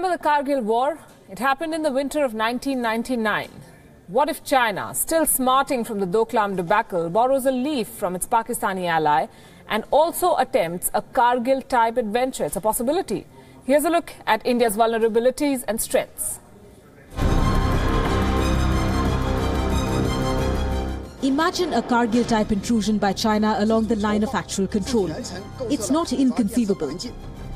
Remember the Kargil war? It happened in the winter of 1999. What if China, still smarting from the Doklam debacle, borrows a leaf from its Pakistani ally and also attempts a Kargil-type adventure? It's a possibility. Here's a look at India's vulnerabilities and strengths. Imagine a Kargil-type intrusion by China along the line of actual control. It's not inconceivable.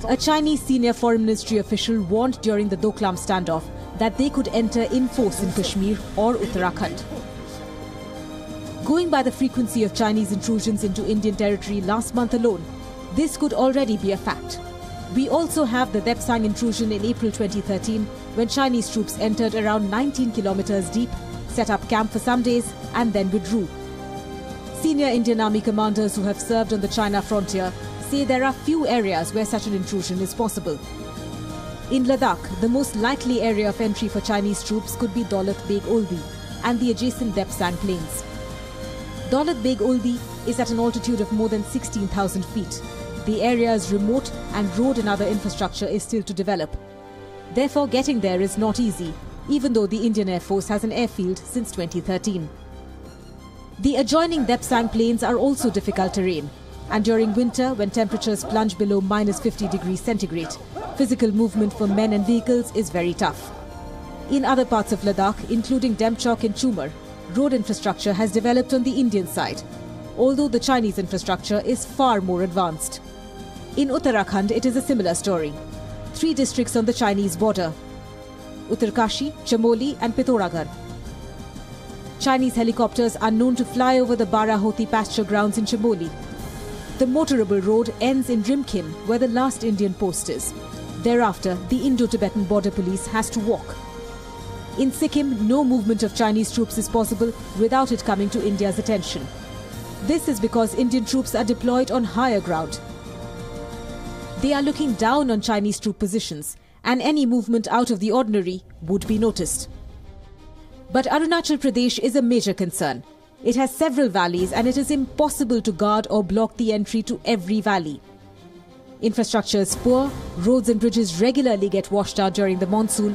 A Chinese senior foreign ministry official warned during the Doklam standoff that they could enter in force in Kashmir or Uttarakhand. Going by the frequency of Chinese intrusions into Indian territory last month alone, this could already be a fact. We also have the Depsang intrusion in April 2013, when Chinese troops entered around 19 kilometers deep, set up camp for some days and then withdrew. Senior Indian Army commanders who have served on the China frontier say there are few areas where such an intrusion is possible. In Ladakh, the most likely area of entry for Chinese troops could be Daulat Beg Oldi and the adjacent Depsang plains. Daulat Beg Oldi is at an altitude of more than 16,000 feet. The area is remote and road and other infrastructure is still to develop. Therefore, getting there is not easy, even though the Indian Air Force has an airfield since 2013. The adjoining Depsang plains are also difficult terrain, and during winter, when temperatures plunge below -50 degrees centigrade, physical movement for men and vehicles is very tough. In other parts of Ladakh, including Demchok and Chumar, road infrastructure has developed on the Indian side, although the Chinese infrastructure is far more advanced. In Uttarakhand, it is a similar story. 3 districts on the Chinese border: Uttarkashi, Chamoli and Pithoragarh. Chinese helicopters are known to fly over the Barahoti pasture grounds in Chamoli. The motorable road ends in Rimkin, where the last Indian post is. Thereafter, the Indo-Tibetan border police has to walk. In Sikkim, no movement of Chinese troops is possible without it coming to India's attention. This is because Indian troops are deployed on higher ground. They are looking down on Chinese troop positions, and any movement out of the ordinary would be noticed. But Arunachal Pradesh is a major concern. It has several valleys and it is impossible to guard or block the entry to every valley. Infrastructure is poor, roads and bridges regularly get washed out during the monsoon.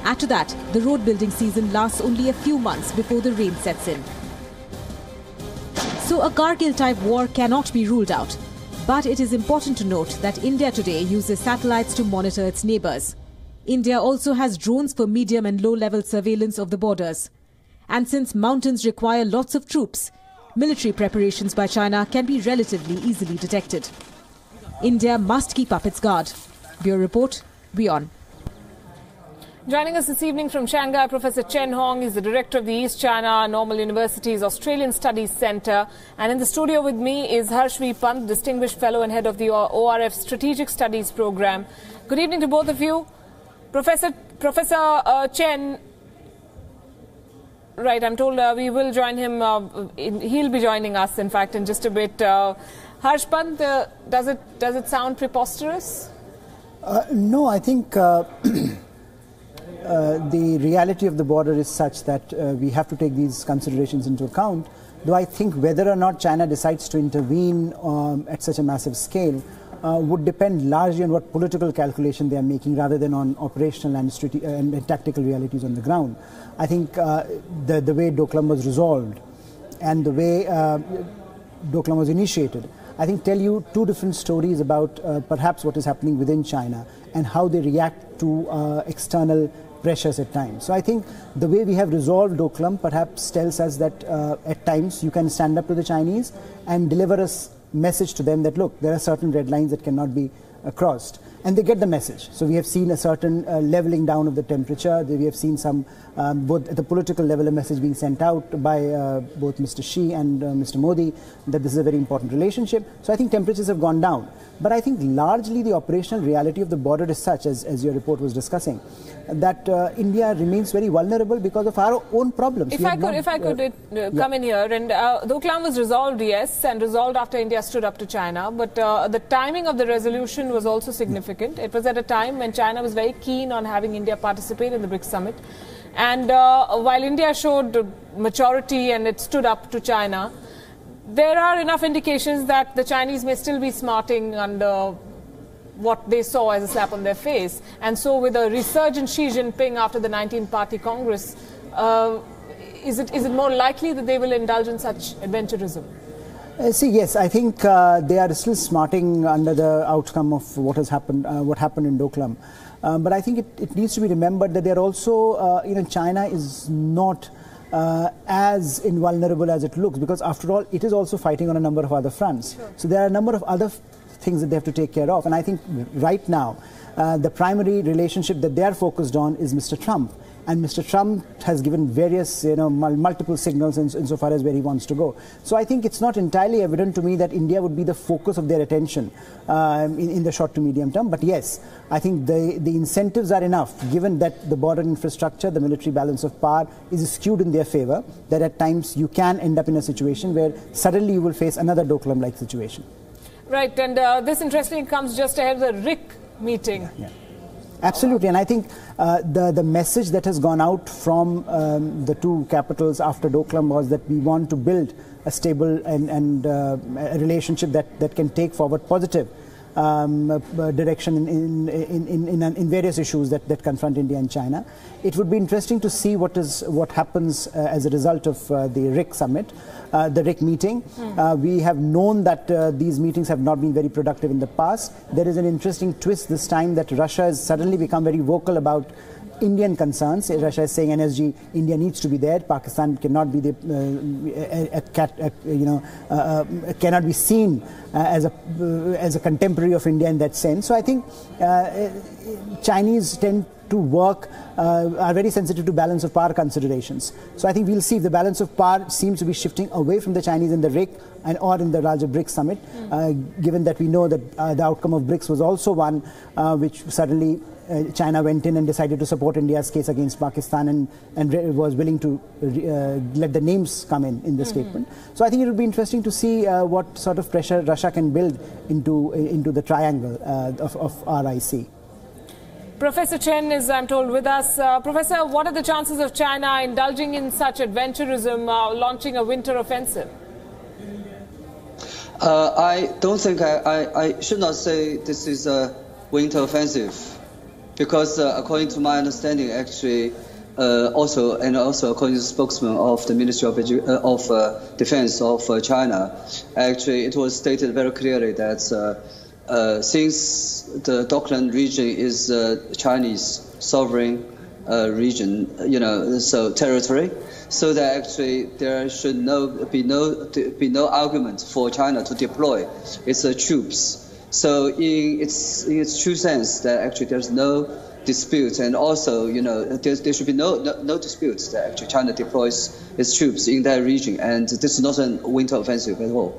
Add to that, the road building season lasts only a few months before the rain sets in. So a Kargil-type war cannot be ruled out. But it is important to note that India today uses satellites to monitor its neighbours. India also has drones for medium and low-level surveillance of the borders. And since mountains require lots of troops, military preparations by China can be relatively easily detected. India must keep up its guard. Bureau Report, WION. Joining us this evening from Shanghai, Professor Chen Hong is the director of the East China Normal University's Australian Studies Centre. And in the studio with me is Harsh V. Pant, distinguished fellow and head of the ORF Strategic Studies Programme. Good evening to both of you. Professor Chen, right, I'm told we will join him, he'll be joining us, in fact, in just a bit. Harsh Pant, does it sound preposterous? No, I think the reality of the border is such that we have to take these considerations into account. Though I think whether or not China decides to intervene at such a massive scale would depend largely on what political calculation they are making rather than on operational and tactical realities on the ground. I think the way Doklam was resolved and the way Doklam was initiated, I think tell you 2 different stories about perhaps what is happening within China and how they react to external pressures at times. So I think the way we have resolved Doklam perhaps tells us that at times you can stand up to the Chinese and deliver a message to them that, look, there are certain red lines that cannot be crossed. And they get the message. So we have seen a certain leveling down of the temperature. We have seen some, both at the political level, a message being sent out by both Mr. Xi and Mr. Modi that this is a very important relationship. So I think temperatures have gone down. But I think largely the operational reality of the border is such, as your report was discussing, that India remains very vulnerable because of our own problems. If I could come in here, and Doklam was resolved, yes, and resolved after India stood up to China, but the timing of the resolution was also significant. It was at a time when China was very keen on having India participate in the BRICS summit. And while India showed maturity and it stood up to China, there are enough indications that the Chinese may still be smarting under what they saw as a slap on their face. And so with a resurgent Xi Jinping after the 19-party Congress, is it more likely that they will indulge in such adventurism? Yes, I think they are still smarting under the outcome of what happened in Doklam. But I think it needs to be remembered that they're also, China is not as invulnerable as it looks, because after all, it is also fighting on a number of other fronts. Sure. So there are a number of other things that they have to take care of. And I think right now, the primary relationship that they are focused on is Mr. Trump. And Mr. Trump has given various, multiple signals insofar as where he wants to go. So I think it's not entirely evident to me that India would be the focus of their attention in the short to medium term. But yes, I think the incentives are enough, given that the border infrastructure, the military balance of power is skewed in their favor, that at times you can end up in a situation where suddenly you will face another Doklam-like situation. Right, and this interestingly comes just ahead of the RIC meeting. Yeah. Absolutely, and I think the message that has gone out from the two capitals after Doklam was that we want to build a stable and a relationship that can take forward positive direction in various issues that confront India and China. It would be interesting to see what happens as a result of the RIC summit, the RIC meeting. We have known that these meetings have not been very productive in the past. There is an interesting twist this time that Russia has suddenly become very vocal about Indian concerns. Russia is saying energy, India needs to be there. Pakistan cannot be cannot be seen as a contemporary of India in that sense. So I think Chinese tend to work, are very sensitive to balance of power considerations. So I think we'll see if the balance of power seems to be shifting away from the Chinese in the RIC or in the larger BRICS summit, given that we know that the outcome of BRICS was also one which suddenly China went in and decided to support India's case against Pakistan and was willing to let the names come in the statement. So I think it will be interesting to see what sort of pressure Russia can build into the triangle of RIC. Professor Chen is, I'm told, with us. Professor, what are the chances of China indulging in such adventurism, launching a winter offensive? I don't think I should not say this is a winter offensive, because according to my understanding, actually, also according to the spokesman of the Ministry of Defense of China, actually it was stated very clearly that since the Doklam region is Chinese sovereign region, so territory, so that actually there should be no argument for China to deploy its troops. So in its true sense, that actually there's no dispute, and also there should be no dispute that actually China deploys its troops in that region, and this is not a winter offensive at all.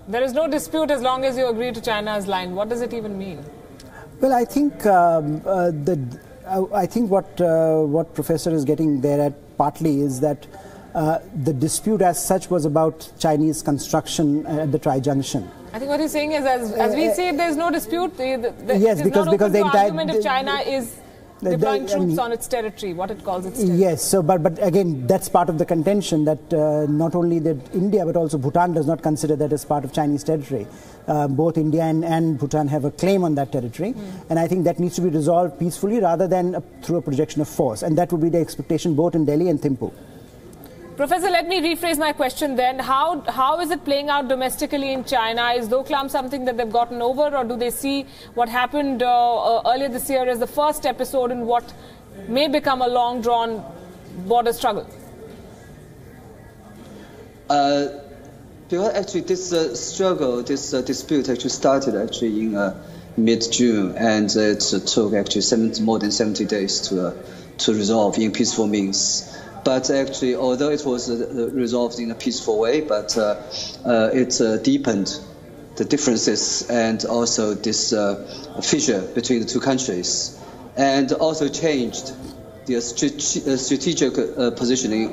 There is no dispute as long as you agree to China's line. What does it even mean? Well, I think what Professor is getting there at partly is that the dispute as such was about Chinese construction at the Tri-Junction. I think what he's saying is, as we see, there's no dispute. Yes, because the entire argument if China is deploying troops on its territory, what it calls its territory. Yes, so but again, that's part of the contention that not only that India but also Bhutan does not consider that as part of Chinese territory. Both India and Bhutan have a claim on that territory, and I think that needs to be resolved peacefully rather than through a projection of force, and that would be the expectation both in Delhi and Thimphu. Professor, let me rephrase my question then. How is it playing out domestically in China? Is Doklam something that they've gotten over, or do they see what happened earlier this year as the first episode in what may become a long-drawn border struggle? Because actually this dispute actually started actually in mid-June, and it took actually more than 70 days to resolve in peaceful means. But actually, although it was resolved in a peaceful way, but it deepened the differences and also this fissure between the two countries, and also changed the strategic positioning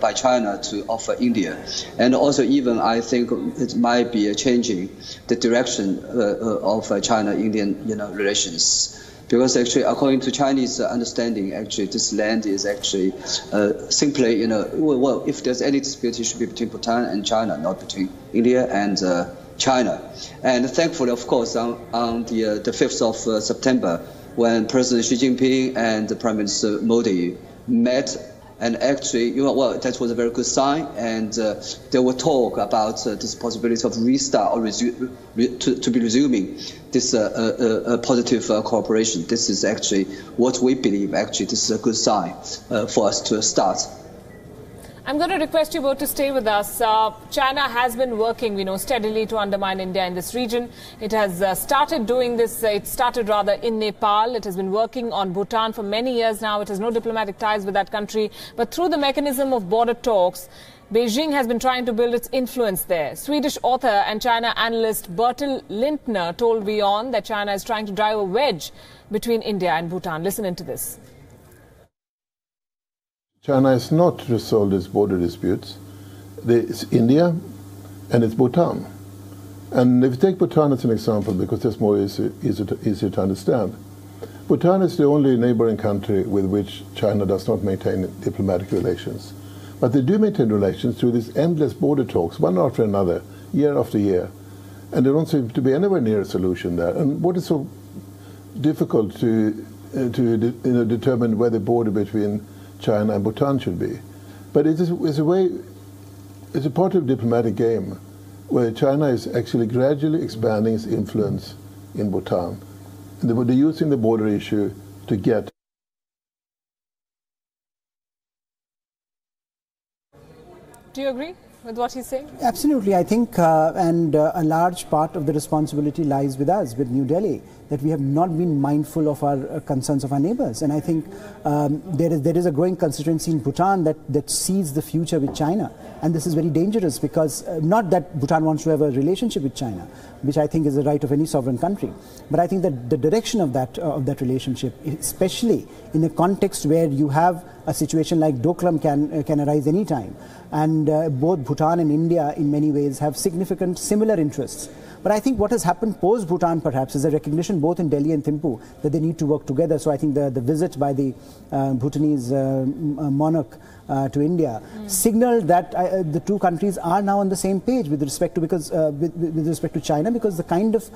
by China to offer India, and also even I think it might be changing the direction of China-Indian relations. Because actually, according to Chinese understanding, actually this land is actually simply, well, if there's any dispute, it should be between Bhutan and China, not between India and China. And thankfully, of course, on the 5th of September, when President Xi Jinping and Prime Minister Modi met, and actually, that was a very good sign. And there were talk about this possibility of restart or to be resuming this positive cooperation. This is actually what we believe. Actually, this is a good sign for us to start. I'm going to request you both to stay with us. China has been working, steadily to undermine India in this region. It has started doing this. It started rather in Nepal. It has been working on Bhutan for many years now. It has no diplomatic ties with that country. But through the mechanism of border talks, Beijing has been trying to build its influence there. Swedish author and China analyst Bertil Lintner told WION that China is trying to drive a wedge between India and Bhutan. Listen into this. China has not resolved its border disputes. It's India and it's Bhutan. And if you take Bhutan as an example, because that's more easier to understand, Bhutan is the only neighboring country with which China does not maintain diplomatic relations. But they do maintain relations through these endless border talks, one after another, year after year. And there don't seem to be anywhere near a solution there. And what is so difficult to determine where the border between China and Bhutan should be? But it's a part of a diplomatic game where China is actually gradually expanding its influence in Bhutan. And they're using the border issue to get. Do you agree with what he's saying? Absolutely. I think, a large part of the responsibility lies with us, with New Delhi, that we have not been mindful of our concerns of our neighbors. And I think there is a growing constituency in Bhutan that sees the future with China. And this is very dangerous because not that Bhutan wants to have a relationship with China, which I think is the right of any sovereign country. But I think that the direction of that relationship, especially in a context where you have a situation like Doklam can arise any time. And both Bhutan and India in many ways have significant similar interests. But I think what has happened post-Bhutan perhaps is a recognition both in Delhi and Thimphu that they need to work together. So I think the visit by the Bhutanese monarch to India signaled that the two countries are now on the same page with respect to China, because the kind of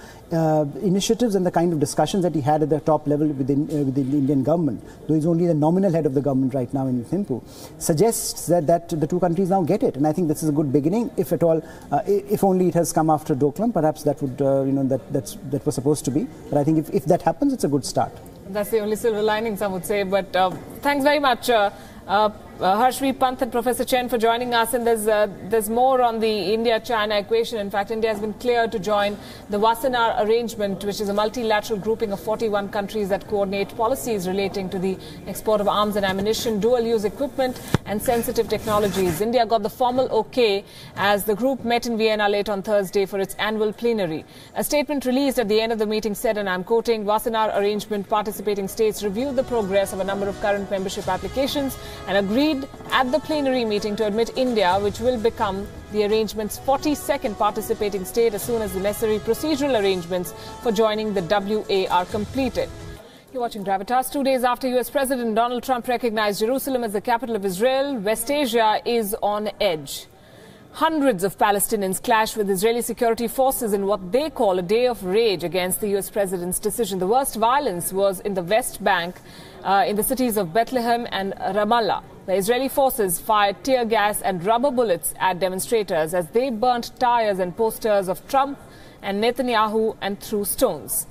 initiatives and the kind of discussions that he had at the top level with the Indian government, though he's only the nominal head of the government right now in Thimphu, suggests that the two countries now get it. And I think this is a good beginning, if at all, if only it has come after Doklam. Perhaps that would, that was supposed to be. But I think if that happens, it's a good start. That's the only silver lining, some would say. But thanks very much, Harshvi Pant and Professor Chen, for joining us. And there's more on the India-China equation. In fact, India has been cleared to join the Wassenaar Arrangement, which is a multilateral grouping of 41 countries that coordinate policies relating to the export of arms and ammunition, dual-use equipment and sensitive technologies. India got the formal OK as the group met in Vienna late on Thursday for its annual plenary. A statement released at the end of the meeting said, and I'm quoting, Wassenaar Arrangement participating states reviewed the progress of a number of current membership applications and agreed at the plenary meeting to admit India, which will become the arrangement's 42nd participating state as soon as the necessary procedural arrangements for joining the WA are completed. You're watching Gravitas. 2 days after US President Donald Trump recognized Jerusalem as the capital of Israel, West Asia is on edge. Hundreds of Palestinians clashed with Israeli security forces in what they call a day of rage against the US president's decision. The worst violence was in the West Bank, in the cities of Bethlehem and Ramallah. The Israeli forces fired tear gas and rubber bullets at demonstrators as they burnt tires and posters of Trump and Netanyahu and threw stones.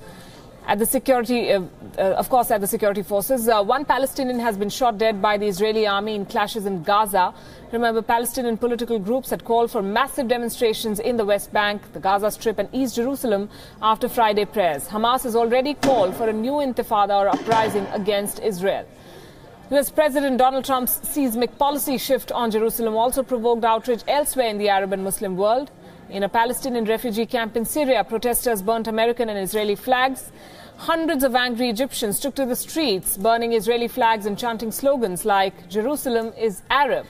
At the security, at the security forces, one Palestinian has been shot dead by the Israeli army in clashes in Gaza. Remember, Palestinian political groups had called for massive demonstrations in the West Bank, the Gaza Strip and East Jerusalem after Friday prayers. Hamas has already called for a new intifada or uprising against Israel. US President Donald Trump's seismic policy shift on Jerusalem also provoked outrage elsewhere in the Arab and Muslim world. In a Palestinian refugee camp in Syria, protesters burnt American and Israeli flags. Hundreds of angry Egyptians took to the streets, burning Israeli flags and chanting slogans like, Jerusalem is Arab.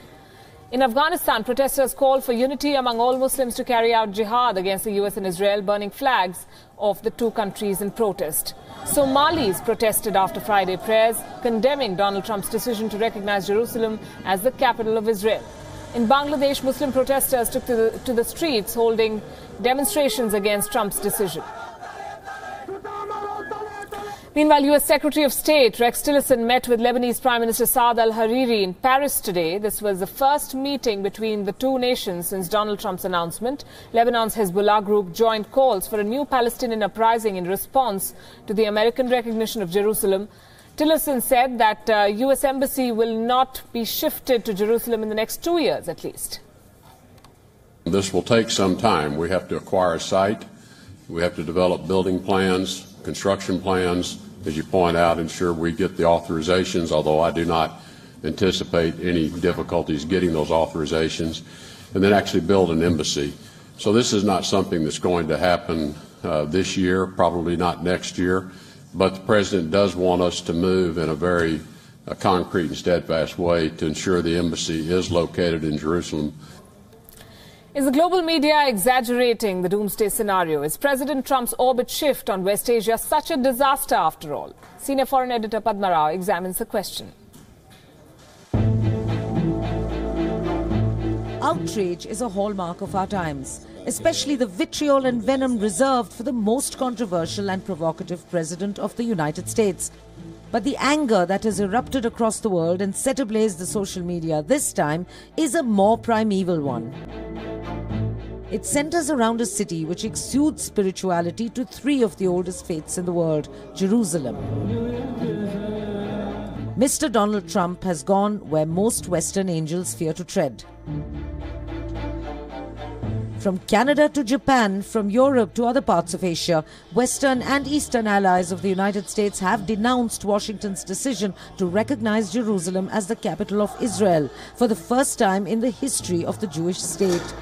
In Afghanistan, protesters called for unity among all Muslims to carry out jihad against the US and Israel, burning flags of the two countries in protest. Somalis protested after Friday prayers, condemning Donald Trump's decision to recognize Jerusalem as the capital of Israel. In Bangladesh, Muslim protesters took to the streets holding demonstrations against Trump's decision. Meanwhile, U.S. Secretary of State Rex Tillerson met with Lebanese Prime Minister Saad al-Hariri in Paris today. This was the first meeting between the two nations since Donald Trump's announcement. Lebanon's Hezbollah group joined calls for a new Palestinian uprising in response to the American recognition of Jerusalem. Tillerson said that U.S. embassy will not be shifted to Jerusalem in the next 2 years at least. This will take some time. We have to acquire a site. We have to develop building plans, construction plans, as you point out, ensure we get the authorizations, although I do not anticipate any difficulties getting those authorizations, and then actually build an embassy. So this is not something that's going to happen this year, probably not next year, but the President does want us to move in a very concrete and steadfast way to ensure the embassy is located in Jerusalem. Is the global media exaggerating the doomsday scenario? Is President Trump's orbit shift on West Asia such a disaster after all? Senior foreign editor Padma Rao examines the question. Outrage is a hallmark of our times, especially the vitriol and venom reserved for the most controversial and provocative president of the United States. But the anger that has erupted across the world and set ablaze the social media this time is a more primeval one. It centers around a city which exudes spirituality to three of the oldest faiths in the world, Jerusalem. Mr. Donald Trump has gone where most Western angels fear to tread. From Canada to Japan, from Europe to other parts of Asia, Western and Eastern allies of the United States have denounced Washington's decision to recognize Jerusalem as the capital of Israel for the first time in the history of the Jewish state.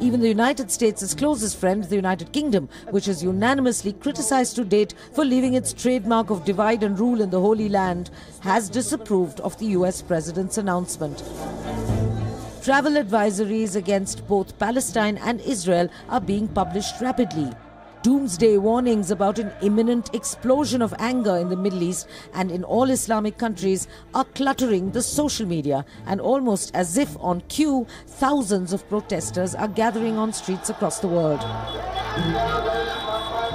Even the United States' closest friend, the United Kingdom, which is unanimously criticized to date for leaving its trademark of divide and rule in the Holy Land, has disapproved of the US president's announcement. Travel advisories against both Palestine and Israel are being published rapidly. Doomsday warnings about an imminent explosion of anger in the Middle East and in all Islamic countries are cluttering the social media, and almost as if on cue, thousands of protesters are gathering on streets across the world.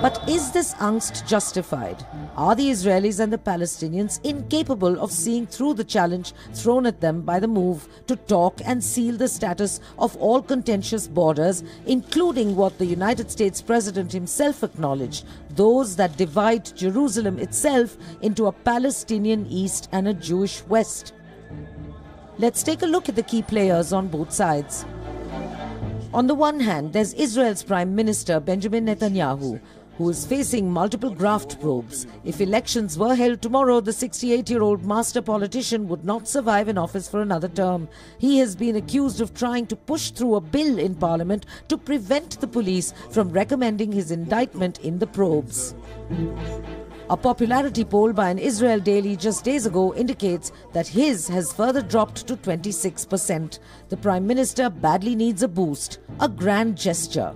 But is this angst justified? Are the Israelis and the Palestinians incapable of seeing through the challenge thrown at them by the move to talk and seal the status of all contentious borders, including what the United States President himself acknowledged, those that divide Jerusalem itself into a Palestinian East and a Jewish West? Let's take a look at the key players on both sides. On the one hand, there's Israel's Prime Minister Benjamin Netanyahu, who is facing multiple graft probes. If elections were held tomorrow, the 68-year-old master politician would not survive in office for another term. He has been accused of trying to push through a bill in parliament to prevent the police from recommending his indictment in the probes. A popularity poll by an Israel daily just days ago indicates that his has further dropped to 26%. The Prime Minister badly needs a boost, a grand gesture.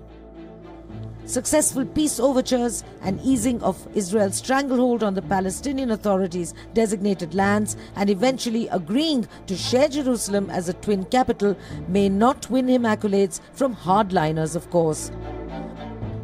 Successful peace overtures and easing of Israel's stranglehold on the Palestinian Authority's designated lands and eventually agreeing to share Jerusalem as a twin capital may not win him accolades from hardliners, of course.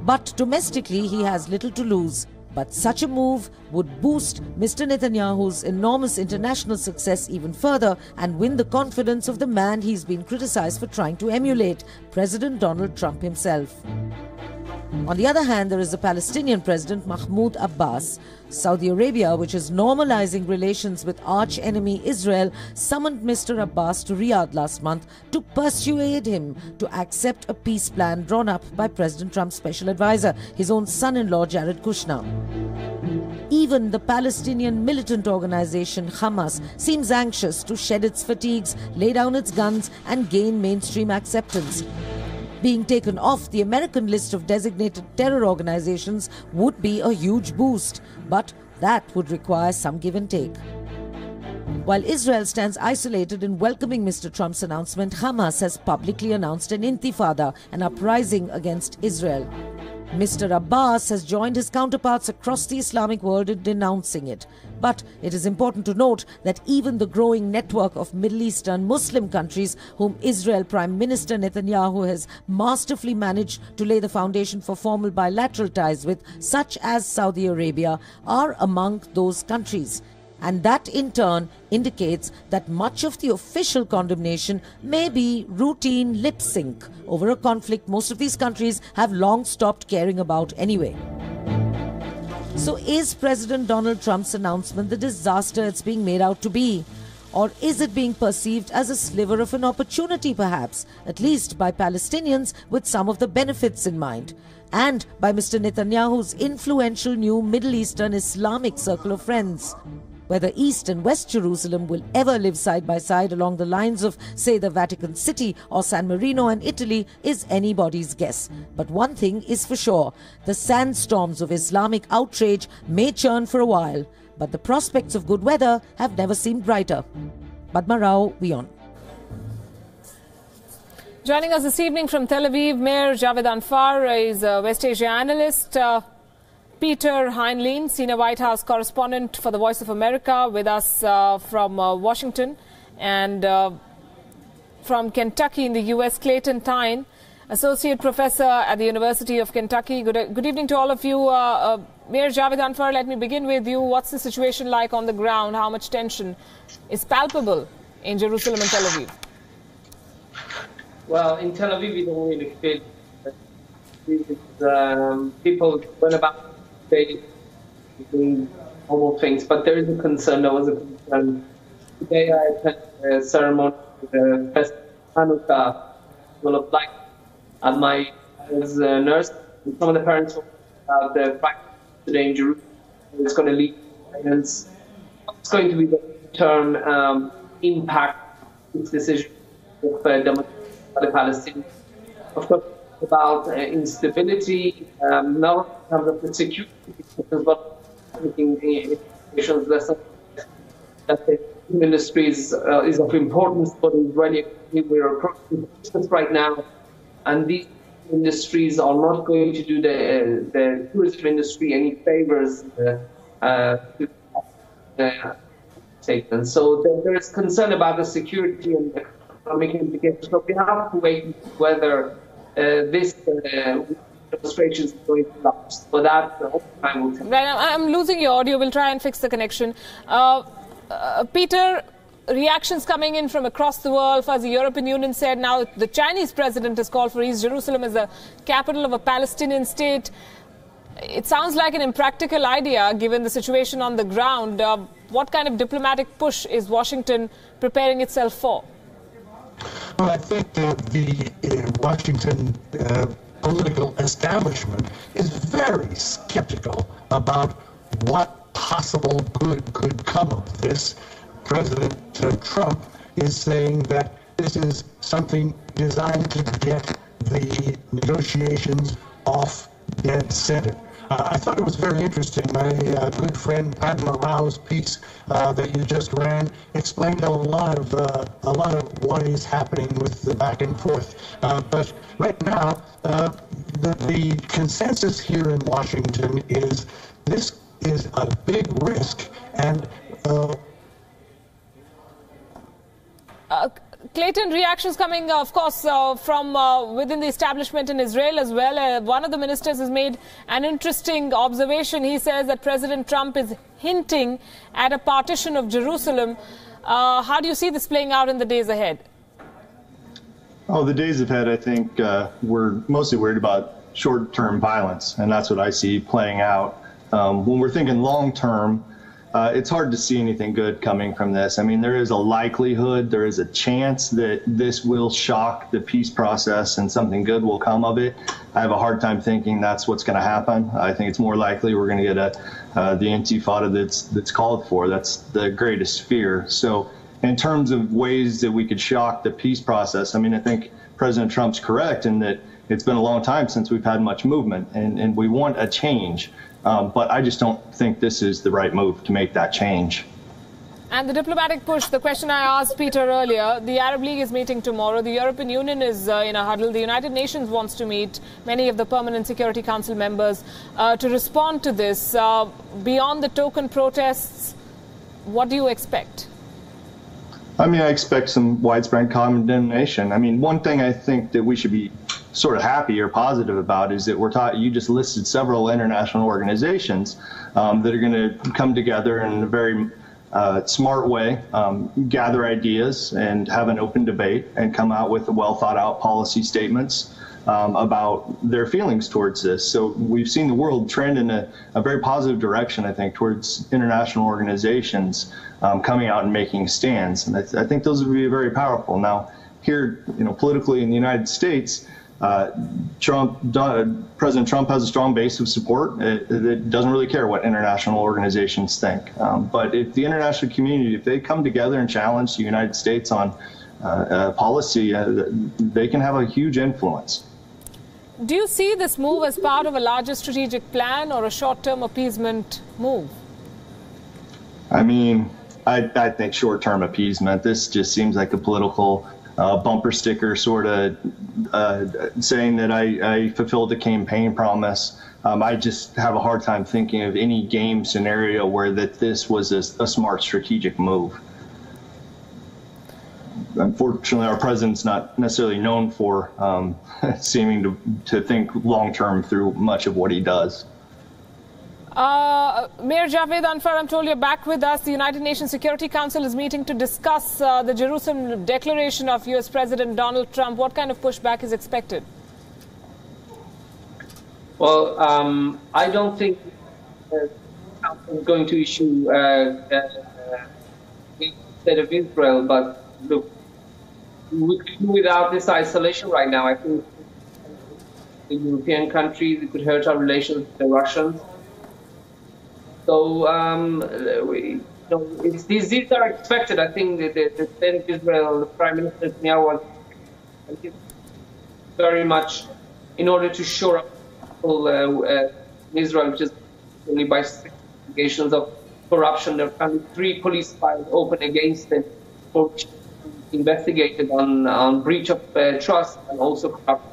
But domestically, he has little to lose. But such a move would boost Mr. Netanyahu's enormous international success even further and win the confidence of the man he's been criticized for trying to emulate, President Donald Trump himself. On the other hand, there is the Palestinian President Mahmoud Abbas. Saudi Arabia, which is normalizing relations with arch-enemy Israel, summoned Mr. Abbas to Riyadh last month to persuade him to accept a peace plan drawn up by President Trump's special advisor, his own son-in-law Jared Kushner. Even the Palestinian militant organization Hamas seems anxious to shed its fatigues, lay down its guns and gain mainstream acceptance. Being taken off the American list of designated terror organizations would be a huge boost, but that would require some give and take. While Israel stands isolated in welcoming Mr. Trump's announcement, Hamas has publicly announced an intifada, an uprising against Israel. Mr. Abbas has joined his counterparts across the Islamic world in denouncing it. But it is important to note that even the growing network of Middle Eastern Muslim countries whom Israel Prime Minister Netanyahu has masterfully managed to lay the foundation for formal bilateral ties with, such as Saudi Arabia, are among those countries. And that in turn indicates that much of the official condemnation may be routine lip sync over a conflict most of these countries have long stopped caring about anyway. So is President Donald Trump's announcement the disaster it's being made out to be? Or is it being perceived as a sliver of an opportunity perhaps, at least by Palestinians with some of the benefits in mind? And by Mr. Netanyahu's influential new Middle Eastern Islamic circle of friends? Whether East and West Jerusalem will ever live side by side along the lines of, say, the Vatican City or San Marino and Italy is anybody's guess. But one thing is for sure, the sandstorms of Islamic outrage may churn for a while, but the prospects of good weather have never seemed brighter. Padma Rao, WION. Joining us this evening from Tel Aviv, Mayor Javed Anfar is a West Asia analyst. Peter Heinlein, senior White House correspondent for the Voice of America, with us from Washington, and from Kentucky in the U.S., Clayton Tyne, associate professor at the University of Kentucky. Good evening to all of you. Mayor Javed Anfar, let me begin with you. What's the situation like on the ground? How much tension is palpable in Jerusalem and Tel Aviv? Well, in Tel Aviv, we don't really feel people went about doing normal things, but there is a concern. There was a concern. Today I attended a ceremony with the Festival of Hanukkah, full of light, and my as a nurse, and some of the parents talked about the fight today in Jerusalem. It's going to lead to violence. What's going to be the term impact of this decision of demonstration by the Palestinians? Of course, about instability, not in terms of the security, but making lessons that the industry is of importance for the Israeli economy. We're approaching Christmas right now, and these industries are not going to do the tourism industry any favors statement. So there is concern about the security and the economic implications. So we have to wait whether this demonstration is going to last. For that, the whole time will tell. Right, I'm losing your audio. We'll try and fix the connection. Peter, reactions coming in from across the world. As the European Union said, now the Chinese president has called for East Jerusalem as the capital of a Palestinian state. It sounds like an impractical idea given the situation on the ground. What kind of diplomatic push is Washington preparing itself for? Well, I think that the Washington political establishment is very skeptical about what possible good could come of this. President Trump is saying that this is something designed to get the negotiations off dead center. I thought it was very interesting. My good friend Padma Rao's piece that you just ran explained a lot of what is happening with the back and forth. But right now, the consensus here in Washington is this is a big risk, and Clayton, reactions coming, of course, from within the establishment in Israel as well. One of the ministers has made an interesting observation. He says that President Trump is hinting at a partition of Jerusalem. How do you see this playing out in the days ahead? Oh, the days ahead, I think we're mostly worried about short-term violence, and that's what I see playing out. When we're thinking long-term, it's hard to see anything good coming from this. I mean, there is a likelihood, there is a chance that this will shock the peace process and something good will come of it. I have a hard time thinking that's what's going to happen. I think it's more likely we're going to get the intifada that's called for. That's the greatest fear. So in terms of ways that we could shock the peace process, I mean, I think President Trump's correct in that it's been a long time since we've had much movement, and we want a change. But I just don't think this is the right move to make that change. And the diplomatic push, the question I asked Peter earlier, the Arab League is meeting tomorrow. The European Union is in a huddle. The United Nations wants to meet many of the Permanent Security Council members to respond to this. Beyond the token protests, what do you expect? I mean, I expect some widespread condemnation. I mean, one thing I think that we should be sort of happy or positive about is that you just listed several international organizations that are going to come together in a very smart way, gather ideas and have an open debate and come out with well thought out policy statements about their feelings towards this. So we've seen the world trend in a very positive direction, I think, towards international organizations coming out and making stands. And I think those would be very powerful. Now, here, politically in the United States, President Trump has a strong base of support. It doesn't really care what international organizations think. But if the international community, if they come together and challenge the United States on policy, they can have a huge influence. Do you see this move as part of a larger strategic plan or a short-term appeasement move? I mean, I think short-term appeasement. This just seems like a political bumper sticker, sort of saying that I fulfilled the campaign promise. I just have a hard time thinking of any game scenario where this was a smart strategic move. Unfortunately, our president's not necessarily known for seeming to think long-term through much of what he does. Mayor Javed Anfar, I'm told you're back with us. The United Nations Security Council is meeting to discuss the Jerusalem declaration of U.S. President Donald Trump. What kind of pushback is expected? Well, I don't think the Council is going to issue the state of Israel, but look, we could do without this isolation right now. I think the European countries, it could hurt our relations with the Russians. So these are expected. I think the state of Israel, the Prime Minister Netanyahu was very much in order to shore up people in Israel, which is only by allegations of corruption. There are currently 3 police files open against it, for which investigated on breach of trust and also corruption.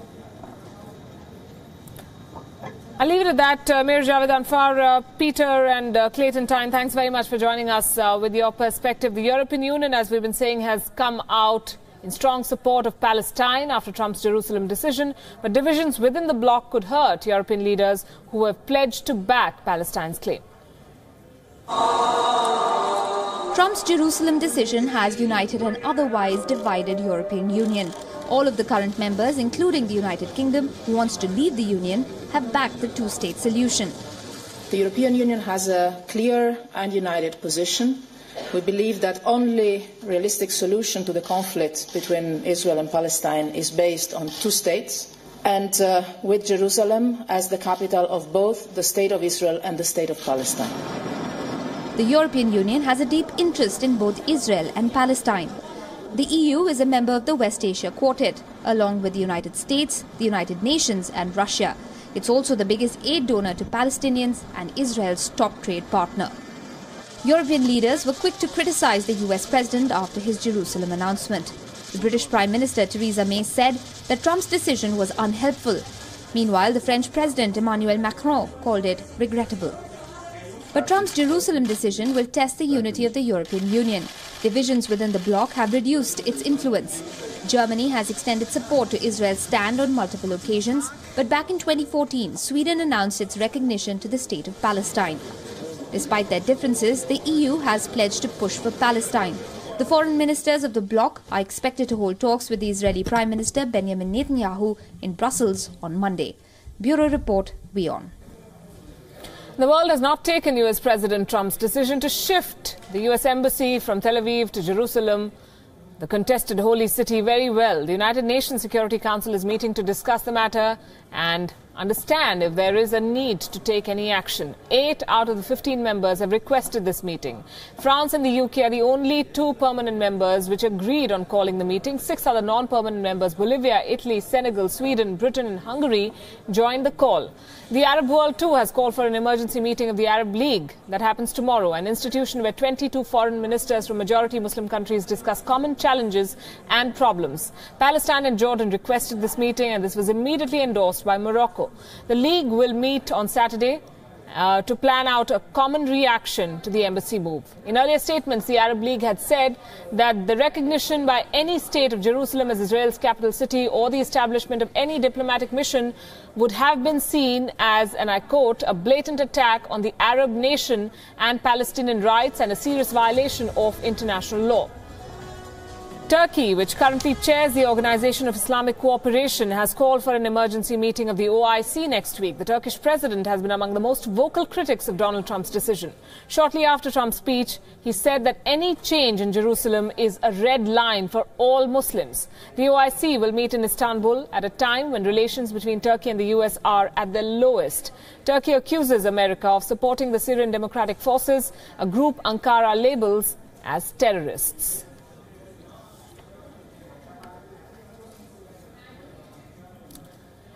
I'll leave it at that. Mayor Javed Anfar, Peter and Clayton Tyne, thanks very much for joining us with your perspective. The European Union, as we've been saying, has come out in strong support of Palestine after Trump's Jerusalem decision. But divisions within the bloc could hurt European leaders who have pledged to back Palestine's claim. Trump's Jerusalem decision has united an otherwise divided European Union. All of the current members, including the United Kingdom, who wants to leave the Union, have backed the two-state solution. The European Union has a clear and united position. We believe that only realistic solution to the conflict between Israel and Palestine is based on 2 states, and with Jerusalem as the capital of both the State of Israel and the State of Palestine. The European Union has a deep interest in both Israel and Palestine. The EU is a member of the West Asia Quartet, along with the United States, the United Nations and Russia. It's also the biggest aid donor to Palestinians and Israel's top trade partner. European leaders were quick to criticize the US president after his Jerusalem announcement. The British Prime Minister Theresa May said that Trump's decision was unhelpful. Meanwhile, the French President Emmanuel Macron called it regrettable. But Trump's Jerusalem decision will test the unity of the European Union. Divisions within the bloc have reduced its influence. Germany has extended support to Israel's stand on multiple occasions, but back in 2014, Sweden announced its recognition to the state of Palestine. Despite their differences, the EU has pledged to push for Palestine. The foreign ministers of the bloc are expected to hold talks with the Israeli Prime Minister Benjamin Netanyahu in Brussels on Monday. Bureau Report, WION. The world has not taken US President Trump's decision to shift the US embassy from Tel Aviv to Jerusalem, the contested holy city, very well. The United Nations Security Council is meeting to discuss the matter, and understand if there is a need to take any action. 8 out of the 15 members have requested this meeting. France and the UK are the only 2 permanent members which agreed on calling the meeting. 6 other non-permanent members, Bolivia, Italy, Senegal, Sweden, Britain and Hungary, joined the call. The Arab world too has called for an emergency meeting of the Arab League that happens tomorrow, an institution where 22 foreign ministers from majority Muslim countries discuss common challenges and problems. Palestine and Jordan requested this meeting, and this was immediately endorsed by Morocco. The League will meet on Saturday to plan out a common reaction to the embassy move. In earlier statements, the Arab League had said that the recognition by any state of Jerusalem as Israel's capital city or the establishment of any diplomatic mission would have been seen as, and I quote, a blatant attack on the Arab nation and Palestinian rights and a serious violation of international law. Turkey, which currently chairs the Organization of Islamic Cooperation, has called for an emergency meeting of the OIC next week. The Turkish president has been among the most vocal critics of Donald Trump's decision. Shortly after Trump's speech, he said that any change in Jerusalem is a red line for all Muslims. The OIC will meet in Istanbul at a time when relations between Turkey and the US are at their lowest. Turkey accuses America of supporting the Syrian Democratic Forces, a group Ankara labels as terrorists.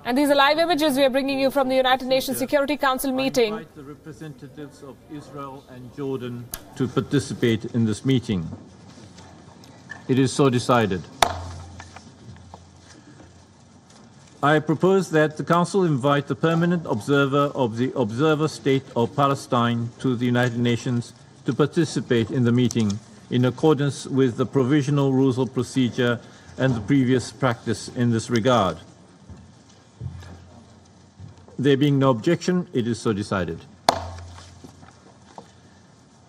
And these are live images we are bringing you from the United Nations Security Council meeting. I invite the representatives of Israel and Jordan to participate in this meeting. It is so decided. I propose that the Council invite the permanent observer of the Observer State of Palestine to the United Nations to participate in the meeting in accordance with the provisional rules of procedure and the previous practice in this regard. There being no objection, it is so decided.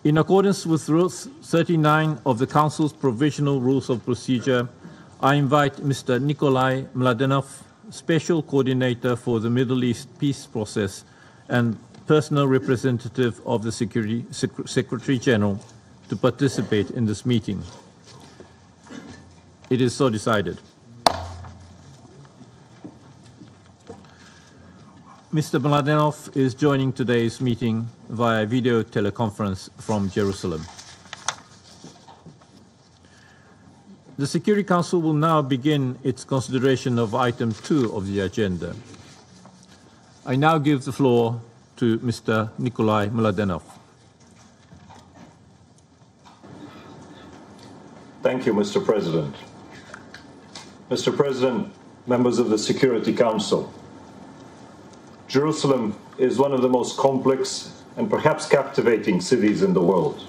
In accordance with Rule 39 of the Council's Provisional Rules of Procedure, I invite Mr. Nikolai Mladenov, Special Coordinator for the Middle East Peace Process and personal representative of the Secretary General, to participate in this meeting. It is so decided. Mr. Mladenov is joining today's meeting via video teleconference from Jerusalem. The Security Council will now begin its consideration of item 2 of the agenda. I now give the floor to Mr. Nikolai Mladenov. Thank you, Mr. President. Mr. President, members of the Security Council, Jerusalem is one of the most complex and perhaps captivating cities in the world.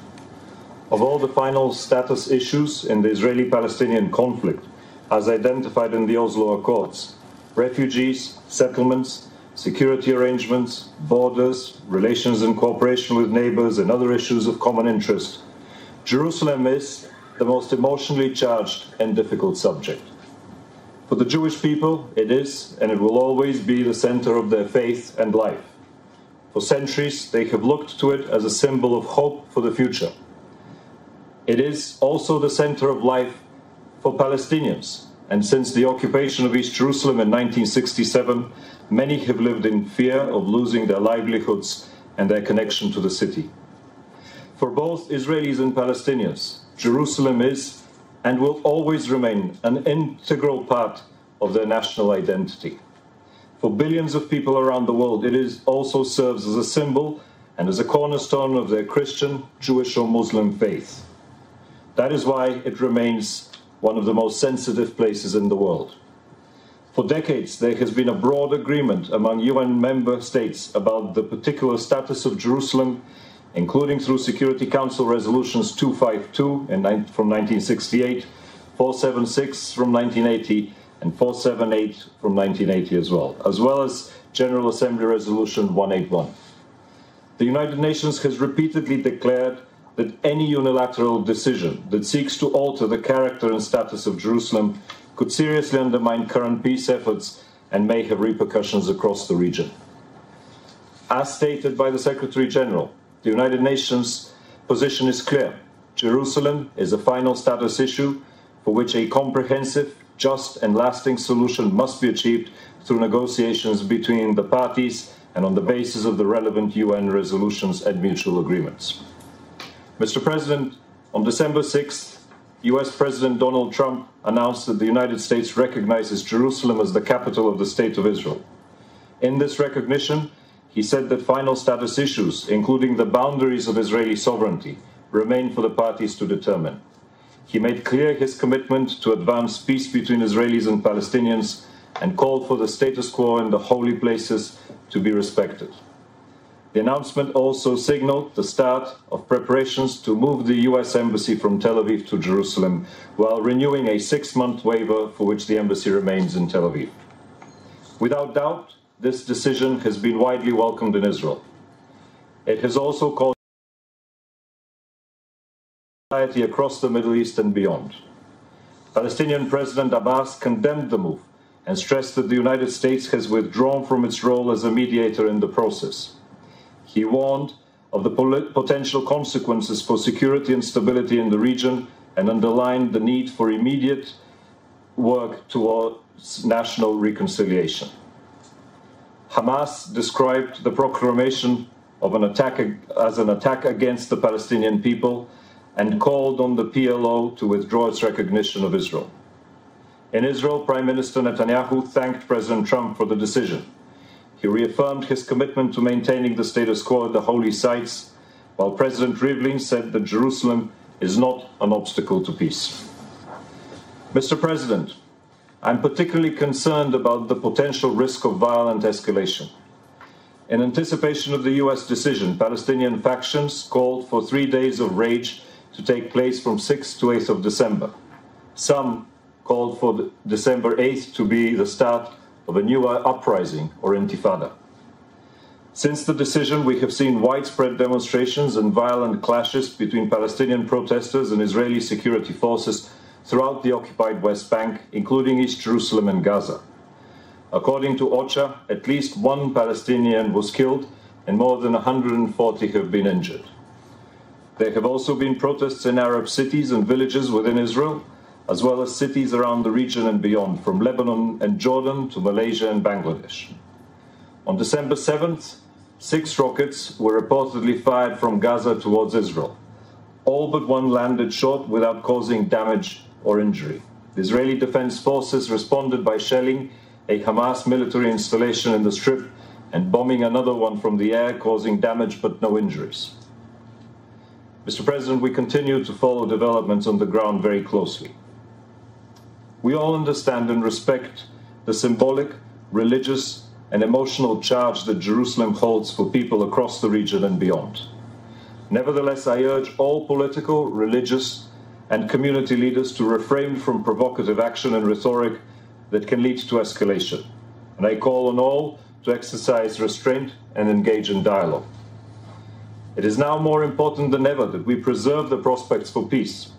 Of all the final status issues in the Israeli-Palestinian conflict, as identified in the Oslo Accords, refugees, settlements, security arrangements, borders, relations and cooperation with neighbors, and other issues of common interest, Jerusalem is the most emotionally charged and difficult subject. For the Jewish people, it is, and it will always be, the center of their faith and life. For centuries, they have looked to it as a symbol of hope for the future. It is also the center of life for Palestinians, and since the occupation of East Jerusalem in 1967, many have lived in fear of losing their livelihoods and their connection to the city. For both Israelis and Palestinians, Jerusalem is and will always remain an integral part of their national identity. For billions of people around the world, it also serves as a symbol and as a cornerstone of their Christian, Jewish or Muslim faith. That is why it remains one of the most sensitive places in the world. For decades, there has been a broad agreement among UN member states about the particular status of Jerusalem, including through Security Council resolutions 252 from 1968, 476 from 1980, and 478 from 1980 as well as General Assembly Resolution 181. The United Nations has repeatedly declared that any unilateral decision that seeks to alter the character and status of Jerusalem could seriously undermine current peace efforts and may have repercussions across the region. As stated by the Secretary General, the United Nations position is clear. Jerusalem is a final status issue for which a comprehensive, just and lasting solution must be achieved through negotiations between the parties and on the basis of the relevant UN resolutions and mutual agreements. Mr. President, on December 6th, US President Donald Trump announced that the United States recognizes Jerusalem as the capital of the State of Israel. In this recognition, he said that final status issues, including the boundaries of Israeli sovereignty, remain for the parties to determine. He made clear his commitment to advance peace between Israelis and Palestinians and called for the status quo in the holy places to be respected. The announcement also signaled the start of preparations to move the US Embassy from Tel Aviv to Jerusalem, while renewing a 6-month waiver for which the embassy remains in Tel Aviv. Without doubt, this decision has been widely welcomed in Israel. It has also called society across the Middle East and beyond. Palestinian President Abbas condemned the move and stressed that the United States has withdrawn from its role as a mediator in the process. He warned of the potential consequences for security and stability in the region and underlined the need for immediate work towards national reconciliation. Hamas described the proclamation of an attack as an attack against the Palestinian people and called on the PLO to withdraw its recognition of Israel. In Israel, Prime Minister Netanyahu thanked President Trump for the decision. He reaffirmed his commitment to maintaining the status quo at the holy sites, while President Rivlin said that Jerusalem is not an obstacle to peace. Mr. President, I'm particularly concerned about the potential risk of violent escalation. In anticipation of the US decision, Palestinian factions called for 3 days of rage to take place from 6th to 8th of December. Some called for December 8th to be the start of a new uprising or intifada. Since the decision, we have seen widespread demonstrations and violent clashes between Palestinian protesters and Israeli security forces throughout the occupied West Bank, including East Jerusalem and Gaza. According to OCHA, at least 1 Palestinian was killed and more than 140 have been injured. There have also been protests in Arab cities and villages within Israel, as well as cities around the region and beyond, from Lebanon and Jordan to Malaysia and Bangladesh. On December 7th, 6 rockets were reportedly fired from Gaza towards Israel. All but 1 landed short without causing damage or injury. The Israeli Defense Forces responded by shelling a Hamas military installation in the Strip and bombing another one from the air, causing damage but no injuries. Mr. President, we continue to follow developments on the ground very closely. We all understand and respect the symbolic, religious, and emotional charge that Jerusalem holds for people across the region and beyond. Nevertheless, I urge all political, religious, and community leaders to refrain from provocative action and rhetoric that can lead to escalation. And I call on all to exercise restraint and engage in dialogue. It is now more important than ever that we preserve the prospects for peace.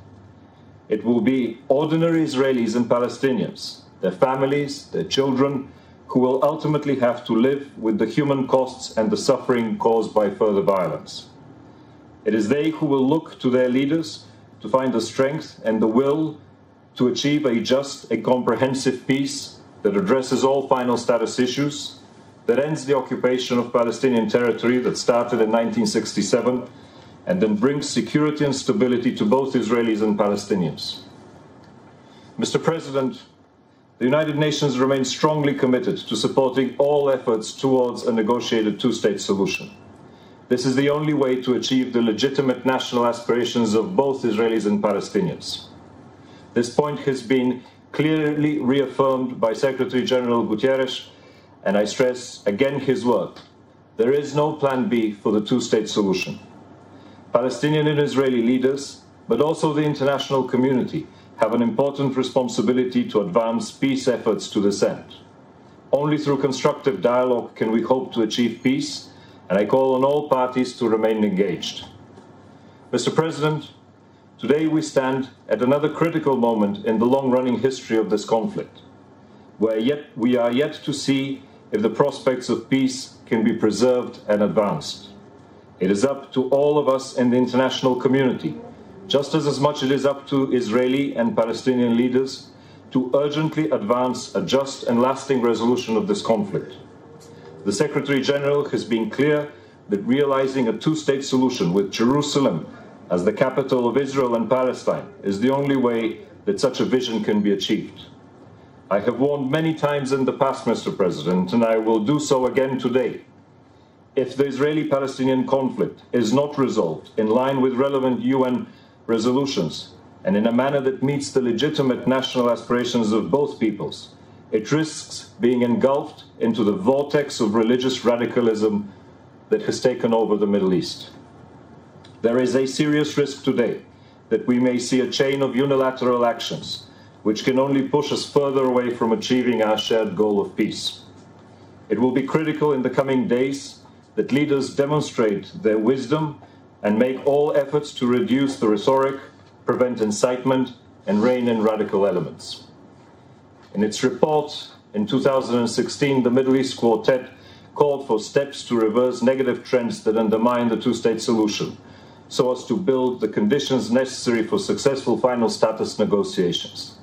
It will be ordinary Israelis and Palestinians, their families, their children, who will ultimately have to live with the human costs and the suffering caused by further violence. It is they who will look to their leaders to find the strength and the will to achieve a just, a comprehensive peace that addresses all final status issues, that ends the occupation of Palestinian territory that started in 1967, and then brings security and stability to both Israelis and Palestinians. Mr. President, the United Nations remains strongly committed to supporting all efforts towards a negotiated 2-state solution. This is the only way to achieve the legitimate national aspirations of both Israelis and Palestinians. This point has been clearly reaffirmed by Secretary General Guterres, and I stress again his word. There is no plan B for the 2-state solution. Palestinian and Israeli leaders, but also the international community, have an important responsibility to advance peace efforts to this end. Only through constructive dialogue can we hope to achieve peace, and I call on all parties to remain engaged. Mr. President, today we stand at another critical moment in the long-running history of this conflict, where we are yet to see if the prospects of peace can be preserved and advanced. It is up to all of us in the international community, just as much it is up to Israeli and Palestinian leaders, to urgently advance a just and lasting resolution of this conflict. The Secretary General has been clear that realizing a two-state solution with Jerusalem as the capital of Israel and Palestine is the only way that such a vision can be achieved. I have warned many times in the past, Mr. President, and I will do so again today. If the Israeli-Palestinian conflict is not resolved in line with relevant UN resolutions and in a manner that meets the legitimate national aspirations of both peoples, it risks being engulfed into the vortex of religious radicalism that has taken over the Middle East. There is a serious risk today that we may see a chain of unilateral actions which can only push us further away from achieving our shared goal of peace. It will be critical in the coming days that leaders demonstrate their wisdom and make all efforts to reduce the rhetoric, prevent incitement, and rein in radical elements. In its report in 2016, the Middle East Quartet called for steps to reverse negative trends that undermine the two-state solution, so as to build the conditions necessary for successful final status negotiations.